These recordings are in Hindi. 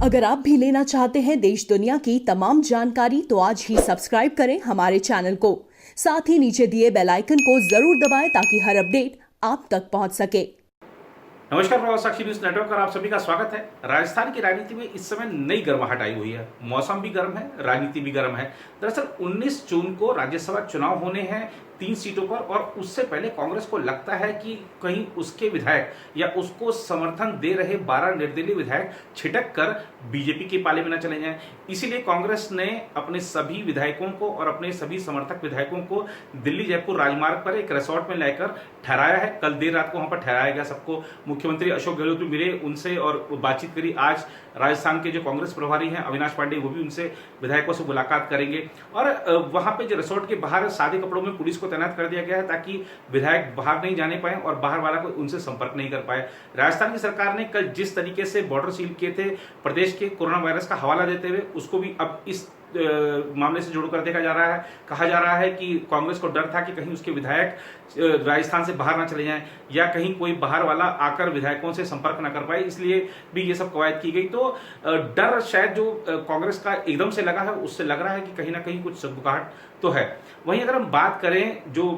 अगर आप भी लेना चाहते हैं देश दुनिया की तमाम जानकारी तो आज ही सब्सक्राइब करें हमारे चैनल को। साथ ही नीचे दिए बेल आइकन को जरूर दबाएं ताकि हर अपडेट आप तक पहुंच सके। नमस्कार, प्रभात साक्षी न्यूज नेटवर्क पर आप सभी का स्वागत है। राजस्थान की राजनीति में इस समय नई गर्माहट आई हुई है। मौसम भी गर्म है, राजनीति भी गर्म है। दरअसल 19 जून को राज्यसभा चुनाव होने हैं 3 सीटों पर, और उससे पहले कांग्रेस को लगता है कि कहीं उसके विधायक या उसको समर्थन दे रहे 12 निर्दलीय विधायक छिटक कर बीजेपी के पाले में न चले जाएं। इसीलिए कांग्रेस ने अपने सभी विधायकों को और अपने सभी समर्थक विधायकों को दिल्ली जयपुर राजमार्ग पर एक रिसोर्ट में लेकर ठहराया है। कल देर रात को वहां पर ठहराया गया सबको। मुख्यमंत्री अशोक गहलोत भी मिले उनसे और बातचीत करी। आज राजस्थान के जो कांग्रेस प्रभारी हैं अविनाश पांडे, वो भी उनसे विधायकों से मुलाकात करेंगे। और वहां पे जो रिसोर्ट के बाहर सादे कपड़ों में पुलिस को तैनात कर दिया गया है ताकि विधायक बाहर नहीं जाने पाए और बाहर वाला कोई उनसे संपर्क नहीं कर पाए। राजस्थान की सरकार ने कल जिस तरीके से बॉर्डर सील किए थे प्रदेश के, कोरोना वायरस का हवाला देते हुए, उसको भी अब इस मामले से जोड़कर देखा जा रहा है। कहा जा रहा है कि कांग्रेस को डर था कि कहीं उसके विधायक राजस्थान से बाहर ना चले जाएं या कहीं कोई बाहर वाला आकर विधायकों से संपर्क ना कर पाए, इसलिए भी ये सब कवायद की गई। तो डर शायद जो कांग्रेस का एकदम से लगा है, उससे लग रहा है कि कहीं ना कहीं कुछ सदबुगाहट तो है। वहीं अगर हम बात करें, जो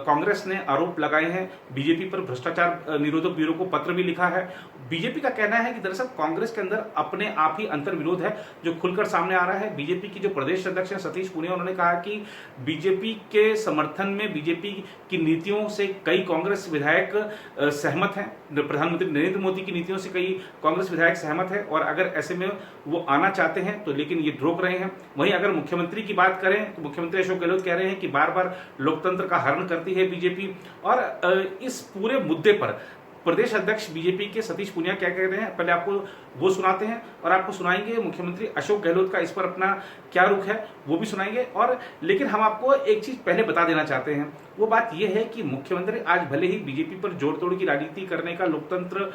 कांग्रेस ने आरोप लगाए हैं बीजेपी पर, भ्रष्टाचार निरोधक ब्यूरो को पत्र भी लिखा है। बीजेपी का कहना है कि दरअसल कांग्रेस के अंदर अपने आप ही अंतर विरोध है जो खुलकर सामने आ रहा है। बीजेपी की जो प्रदेश अध्यक्ष हैं सतीश पूनिया, उन्होंने कहा कि बीजेपी के समर्थन में, बीजेपी की नीतियों से कई कांग्रेस विधायक सहमत हैं। प्रधानमंत्री नरेंद्र मोदी की नीतियों से कई कांग्रेस विधायक सहमत हैं और अगर ऐसे में वो आना चाहते हैं तो लेकिन ये रोक रहे हैं। वहीं अगर मुख्यमंत्री की बात करें तो मुख्यमंत्री अशोक गहलोत कह रहे हैं कि बार बार लोकतंत्र का हनन करती है बीजेपी। और इस पूरे मुद्दे पर प्रदेश अध्यक्ष बीजेपी के सतीश पूनिया क्या कह रहे हैं, पहले आपको वो सुनाते हैं और आपको सुनाएंगे मुख्यमंत्री अशोक गहलोत का इस पर अपना क्या रुख है वो भी सुनाएंगे। और लेकिन हम आपको एक चीज पहले बता देना चाहते हैं, वो बात यह है कि मुख्यमंत्री आज भले ही बीजेपी पर जोड़ तोड़ की राजनीति करने का, लोकतंत्र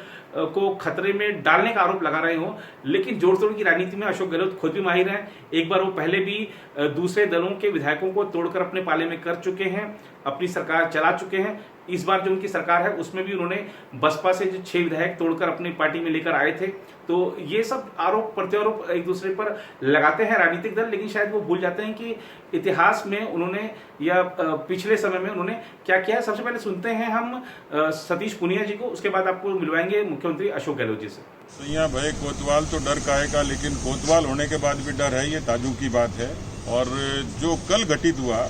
को खतरे में डालने का आरोप लगा रहे हो, लेकिन जोड़ तोड़ की राजनीति में अशोक गहलोत खुद भी माहिर हैं। एक बार वो पहले भी दूसरे दलों के विधायकों को तोड़कर अपने पाले में कर चुके हैं, अपनी सरकार चला चुके हैं। इस बार जो उनकी सरकार है उसमें भी उन्होंने बसपा से जो 6 विधायक तोड़कर अपनी पार्टी में लेकर आए थे। तो ये सब आरोप प्रत्यारोप एक दूसरे पर लगाते हैं राजनीतिक दल, लेकिन शायद वो भूल जाते हैं कि इतिहास में उन्होंने या पिछले समय में उन्होंने क्या किया है। सबसे पहले सुनते हैं हम सतीश पूनिया जी को, उसके बाद आपको मिलवाएंगे मुख्यमंत्री अशोक गहलोत जी से। सैया भाई कोतवाल तो डर काहेगा, लेकिन कोतवाल होने के बाद भी डर है, ये ताजू की बात है। और जो कल घटित हुआ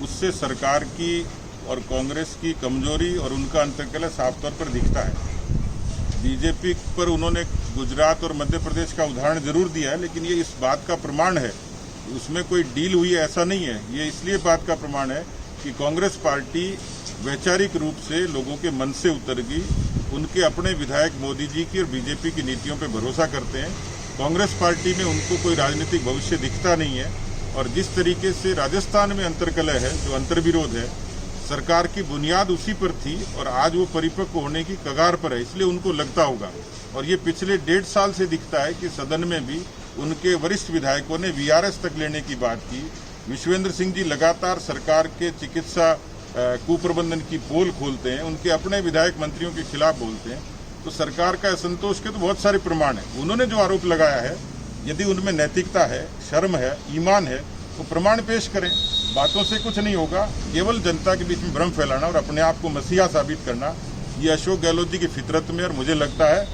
उससे सरकार की और कांग्रेस की कमजोरी और उनका अंतर्कलह साफ तौर पर दिखता है। बीजेपी पर उन्होंने गुजरात और मध्य प्रदेश का उदाहरण जरूर दिया है, लेकिन ये इस बात का प्रमाण है, उसमें कोई डील हुई है ऐसा नहीं है। ये इसलिए बात का प्रमाण है कि कांग्रेस पार्टी वैचारिक रूप से लोगों के मन से उतर गई। उनके अपने विधायक मोदी जी की और बीजेपी की नीतियों पर भरोसा करते हैं। कांग्रेस पार्टी में उनको कोई राजनीतिक भविष्य दिखता नहीं है। और जिस तरीके से राजस्थान में अंतर्कलह है, जो अंतर्विरोध है, सरकार की बुनियाद उसी पर थी और आज वो परिपक्व होने की कगार पर है, इसलिए उनको लगता होगा। और ये पिछले 1.5 साल से दिखता है कि सदन में भी उनके वरिष्ठ विधायकों ने वीआरएस तक लेने की बात की। विश्वेंद्र सिंह जी लगातार सरकार के चिकित्सा कुप्रबंधन की पोल खोलते हैं, उनके अपने विधायक मंत्रियों के खिलाफ बोलते हैं। तो सरकार का असंतोष के तो बहुत सारे प्रमाण है। उन्होंने जो आरोप लगाया है, यदि उनमें नैतिकता है, शर्म है, ईमान है, तो प्रमाण पेश करें। बातों से कुछ नहीं होगा, केवल जनता के बीच में भ्रम फैलाना और अपने आप को मसीहा साबित करना, ये अशोक गहलोत जी की फितरत में। और मुझे लगता है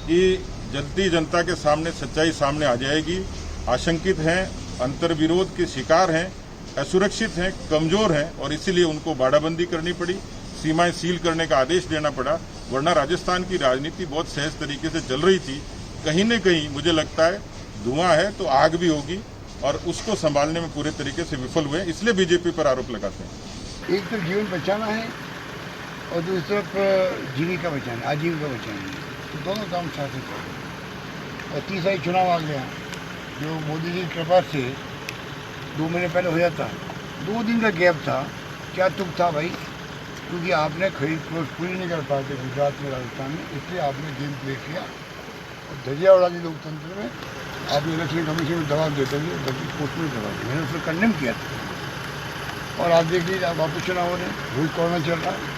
कि जल्दी जनता के सामने सच्चाई सामने आ जाएगी। आशंकित हैं, अंतर्विरोध के शिकार हैं, असुरक्षित हैं, कमजोर हैं और इसीलिए उनको बाड़ाबंदी करनी पड़ी, सीमाएं सील करने का आदेश देना पड़ा। वरना राजस्थान की राजनीति बहुत सहज तरीके से चल रही थी। कहीं न कहीं मुझे लगता है धुआं है तो आग भी होगी, और उसको संभालने में पूरे तरीके से विफल हुए, इसलिए बीजेपी पर आरोप लगाते हैं। एक तो जीवन बचाना है और दूसरी तरफ जीविका बचाना, आजीविका बचाना है, तो दोनों काम साथ ही करें। और तीसरा ही चुनाव आ गया, जो मोदी जी की कृपा से 2 महीने पहले हो जाता, 2 दिन का गैप था। क्या तुक था भाई, क्योंकि आपने खरीद पूरी नहीं कर पाए थे गुजरात में, राजस्थान में, इसलिए आपने गेम प्ले किया और धजिया उड़ा दी लोकतंत्र में। आपने इलेक्शन कमीशन में दबाव देते हुए कोर्ट में दबाव दिया, मैंने उसको कंडेम किया था। और आप देख लीजिए, आप वापस चुनाव हो रहे, वही कोरोना चल रहा है।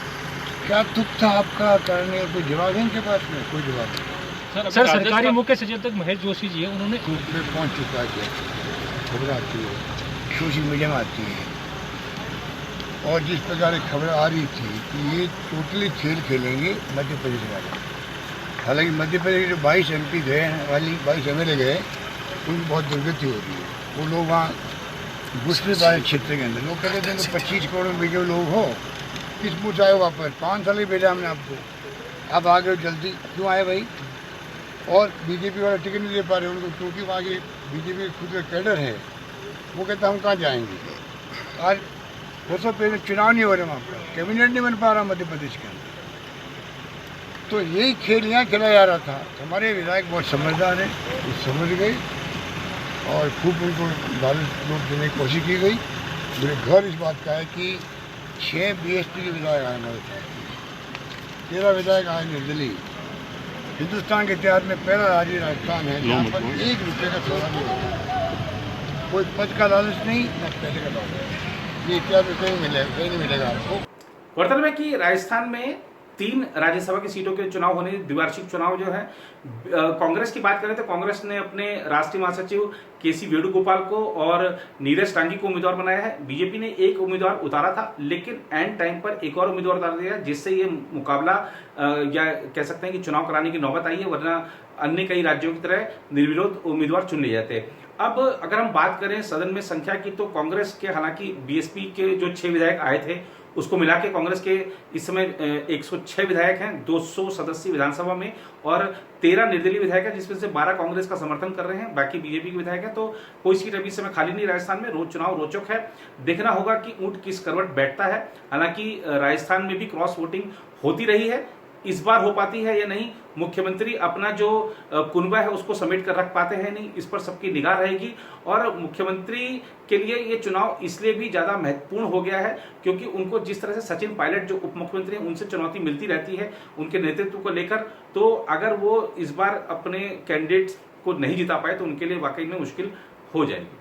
क्या तुक था आपका करने, कोई जवाब है इनके पास में? कोई जवाब नहीं। सर सरकारी मुख्य सचेतक महेश जोशी जी है, उन्होंने ग्रुप में पहुंच चुका है, खबर आती है, सोशल मीडिया में आती है, और जिस प्रकार की खबर आ रही थी कि ये टोटली खेल खेलेंगे मध्य प्रदेश वाले। हालांकि मध्य प्रदेश के जो 22 MP गए हैं, वाली 22 MLA गए, उनकी बहुत दुर्गति हो रही है। वो लोग वहाँ घुसने वाले क्षेत्र के अंदर लोग कहते थे तो 25 करोड़ में बिके लोग हो, किस पूछ आए वापस? 5 साल ही भेजा हमने आपको, आप आ गए जल्दी क्यों आए भाई? और बीजेपी वाले टिकट नहीं दे पा रहे उनको, क्योंकि वहाँ की बीजेपी खुद का कैडर है, वो कहता हम कहाँ जाएंगे। आज 200 पेज में चुनाव नहीं हो रहे वहाँ पर, कैबिनेट नहीं बन पा रहा मध्य प्रदेश के अंदर। तो यही खेल यहाँ खेला जा रहा था। हमारे विधायक बहुत समझदार हैं, वो समझ गए और खूब उनको लालच देने की कोशिश की गई। मेरे घर इस बात का है कि 6 BSP के विधायक आए हमारे साथ, 13 विधायक आए निर्दलीय। हिंदुस्तान के इतिहास में पहला राज्य राजस्थान है जहाँ पर 1 रुपये का सौदा नहीं होता, कोई पद का लालच नहीं, न पैसे का लालच। ये इतिहास में कहीं नहीं मिलेगा आपको। गौरतलब है कि राजस्थान में 3 राज्यसभा की सीटों के चुनाव होने, द्विवार्षिक चुनाव जो है, कांग्रेस की बात करें तो कांग्रेस ने अपने राष्ट्रीय महासचिव KC वेणुगोपाल को और नीरज टांगी को उम्मीदवार बनाया है। बीजेपी ने एक उम्मीदवार उतारा था, लेकिन एंड टाइम पर एक और उम्मीदवार उतार दिया, जिससे ये मुकाबला या कह सकते हैं कि चुनाव कराने की नौबत आई है, वरना अन्य कई राज्यों की तरह निर्विरोध उम्मीदवार चुन लिए जाते। अब अगर हम बात करें सदन में संख्या की, तो कांग्रेस के हालांकि BSP के जो 6 विधायक आए थे उसको मिला के कांग्रेस के इस समय 106 विधायक हैं, 200 सदस्य विधानसभा में, और 13 निर्दलीय विधायक हैं, जिसमें से 12 कांग्रेस का समर्थन कर रहे हैं, बाकी बीजेपी के विधायक हैं। तो कोई सीट अभी समय खाली नहीं राजस्थान में। रोज चुनाव रोचक है, देखना होगा कि ऊंट किस करवट बैठता है। हालांकि राजस्थान में भी क्रॉस वोटिंग होती रही है, इस बार हो पाती है या नहीं, मुख्यमंत्री अपना जो कुनबा है उसको समेट कर रख पाते हैं नहीं, इस पर सबकी निगाह रहेगी। और मुख्यमंत्री के लिए ये चुनाव इसलिए भी ज्यादा महत्वपूर्ण हो गया है क्योंकि उनको जिस तरह से सचिन पायलट जो उप मुख्यमंत्री हैं उनसे चुनौती मिलती रहती है उनके नेतृत्व को लेकर, तो अगर वो इस बार अपने कैंडिडेट्स को नहीं जिता पाए तो उनके लिए वाकई में मुश्किल हो जाएगी।